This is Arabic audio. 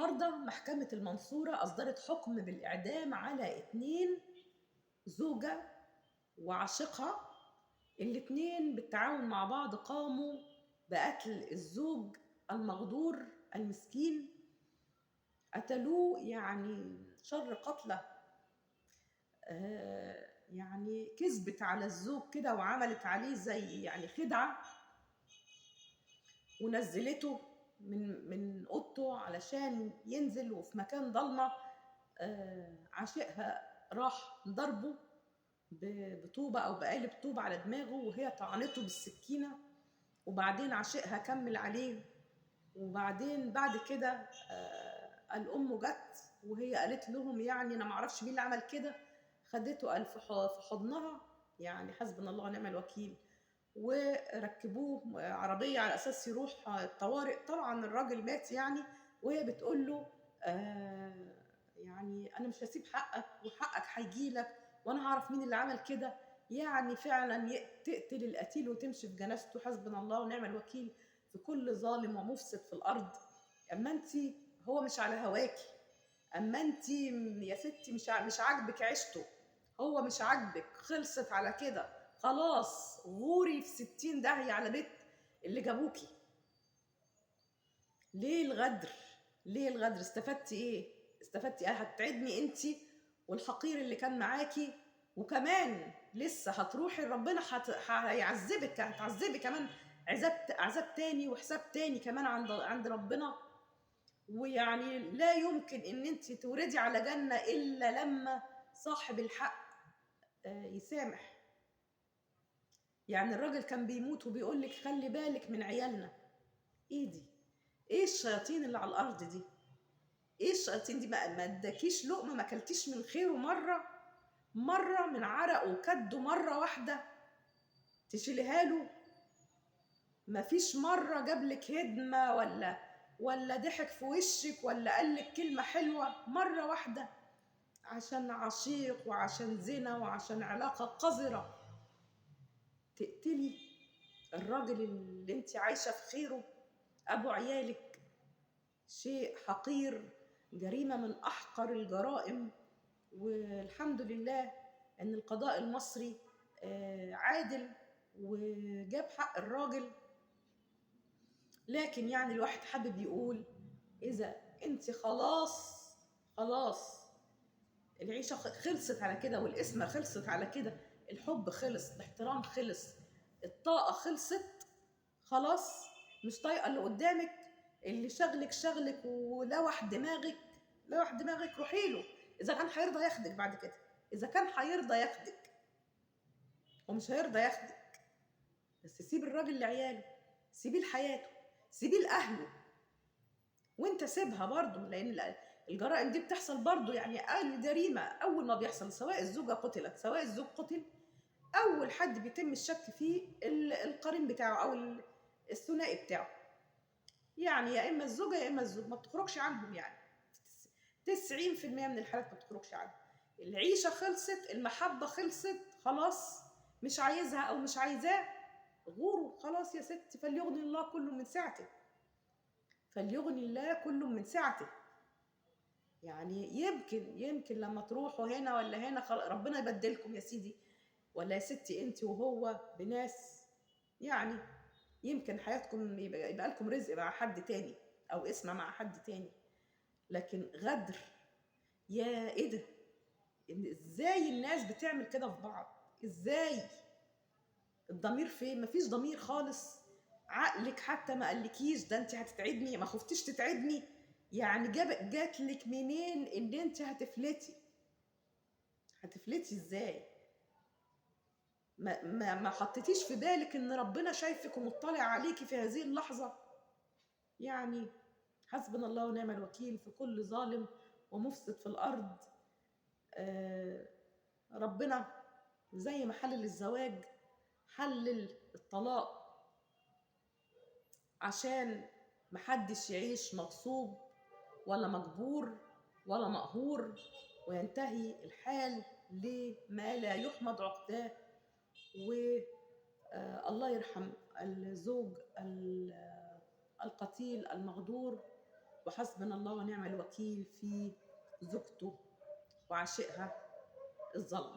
النهاردة محكمة المنصورة أصدرت حكم بالإعدام على 2 زوجة وعشيقها. الاتنين بالتعاون مع بعض قاموا بقتل الزوج المغدور المسكين، قتلوه يعني شر قتله. يعني كذبت على الزوج كده وعملت عليه زي يعني خدعة، ونزلته من اوضته علشان ينزل، وفي مكان ضلمه عاشقها راح ضربه بطوبه او بقالب طوبه على دماغه، وهي طعنته بالسكينه. وبعدين عاشقها كمل عليه، وبعدين بعد كده الام جت وهي قالت لهم يعني انا معرفش مين اللي عمل كده، خدته قال في حضنها، يعني حسبنا الله ونعم الوكيل، وركبوه عربية على أساس يروح الطوارئ. طبعا الراجل مات يعني، وهي بتقول له يعني أنا مش هسيب حقك وحقك هيجيلك، وأنا هعرف مين اللي عمل كده. يعني فعلا تقتل القتيل وتمشي في جنازته، حسبنا الله ونعم الوكيل في كل ظالم ومفسد في الأرض. أما أنت هو مش على هواكي، أما أنت يا ستي مش عاجبك عيشته، هو مش عاجبك، خلصت على كده خلاص، غوري في 60 داهية على بيت اللي جابوكي. ليه الغدر؟ ليه الغدر؟ استفدتي ايه؟ استفدتي ايه؟ هتعدني انتي والحقير اللي كان معاكي، وكمان لسه هتروحي ربنا هيعذبك، هتعذبي كمان عذاب تاني وحساب تاني كمان عند ربنا. ويعني لا يمكن ان انت توردي على جنة الا لما صاحب الحق يسامح. يعني الراجل كان بيموت وبيقول لك خلي بالك من عيالنا. ايه دي؟ ايه الشياطين اللي على الارض دي؟ ايه الشياطين دي؟ ما اداكيش لقمه، ما اكلتيش من خيره مره من عرقه وكده مره واحده تشيليها له؟ ما فيش مره جابلك هدمه ولا ضحك في وشك ولا قالك كلمه حلوه مره واحده؟ عشان عشيق وعشان زنا وعشان علاقه قذره تقتلي الراجل اللي انت عايشه في خيره، ابو عيالك؟ شيء حقير، جريمه من احقر الجرائم. والحمد لله ان القضاء المصري عادل وجاب حق الراجل. لكن يعني الواحد حابب يقول اذا انت خلاص العيشه خلصت على كده، والقسمه خلصت على كده، الحب خلص، الاحترام خلص، الطاقه خلصت، خلاص مش طايقه اللي قدامك، اللي شغلك لوح دماغك روحي له. اذا كان هيرضى ياخدك بعد كده، اذا كان هيرضى ياخدك، ومش هيرضى ياخدك، بس سيب الراجل لعياله، سيبيه لحياته، سيبيه لاهله، وانت سيبها برضه، لان الجرائم دي بتحصل برضه. يعني اقل جريمه اول ما بيحصل، سواء الزوجه قتلت سواء الزوج قتل، اول حد بيتم الشك فيه القرين بتاعه او الثنائي بتاعه. يعني يا اما الزوجه يا اما الزوج، ما بتخرجش عنهم. يعني 90% من الحالات ما بتخرجش عنهم. العيشه خلصت، المحبه خلصت، خلاص مش عايزها او مش عايزاه، غوره خلاص يا ستي. فليغني الله كل من سعته، فليغني الله كل من سعته. يعني يمكن لما تروحوا هنا ولا هنا ربنا يبدلكم يا سيدي ولا يا ستي، انت وهو بناس يعني يمكن حياتكم يبقى لكم رزق مع حد تاني او اسمه مع حد تاني. لكن غدر، يا ايه ده؟ ازاي الناس بتعمل كده في بعض؟ ازاي؟ الضمير فين؟ مفيش ضمير خالص. عقلك حتى ما قالكيش ده انت هتتعبني، ما خفتيش تتعبني؟ يعني جاتلك منين ان انت هتفلتي ازاي؟ ما حطيتيش في بالك ان ربنا شايفك ومطلع عليكي في هذه اللحظة؟ يعني حسبنا الله ونعم الوكيل في كل ظالم ومفسد في الأرض. ربنا زي ما حلل الزواج حلل الطلاق، عشان محدش يعيش مغصوب ولا مجبور ولا مقهور، وينتهي الحال لما لا يحمد عقباه. والله يرحم الزوج القتيل المغدور، وحسبنا الله ونعم الوكيل في زوجته وعاشقها الظلم.